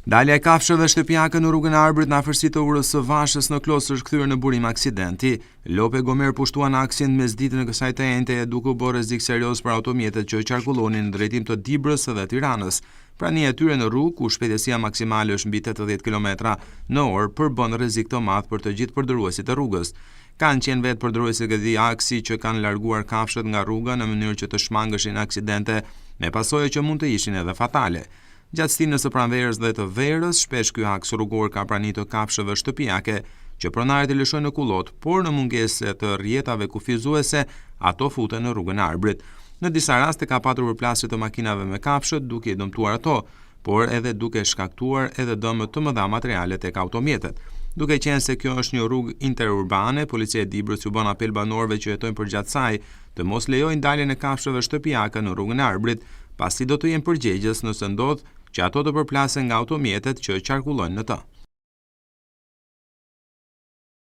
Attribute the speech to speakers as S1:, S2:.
S1: Dalja e kafshëve shtëpiake në rrugën e Arbërit në afërsi të urës së Vashës në Klos është kthyer në burim aksidenti. Lope Gomer pushtuan aksin mesditë në kësaj të enjte duke u bërë rrezik serioz për automjetet që qarkullonin në drejtim të Dibrës dhe Tiranës. Prania e tyre në rrugë, ku shpejtësia maksimale është mbi 80 km/h, përbën rrezik të madh për të gjithë përdorësit e rrugës. Kanë qenë vetë përdorësit e këtij aksi që kanë larguar kafshët nga rruga në mënyrë që të shmangëshin aksidente me pasojë që mund të ishin edhe fatale. Gjatë stinës së pranverës dhe të verës, shpesh ky aks rrugor ka prani të kafshëve shtëpiake, që pronarët e lëshojnë në kullot, por në mungesë të rrjetave kufizuese, ato futen në rrugën e Arbërit. Në disa raste ka patur përplasje të makinave me kafshët, duke i dëmtuar ato, por edhe duke shkaktuar edhe dëmë të mëdha materiale tek automjetet. Duke qenë se kjo është një rrugë interurbane, policia e Dibrës u bën apel banorëve që jetojnë përgjatë saj të mos lejojnë daljen e kafshëve shtëpiake në rrugën e Arbërit, pasi do të jenë përgjegjës nëse ndodh që ato të përplasen nga automjetet që qarkullojnë në të.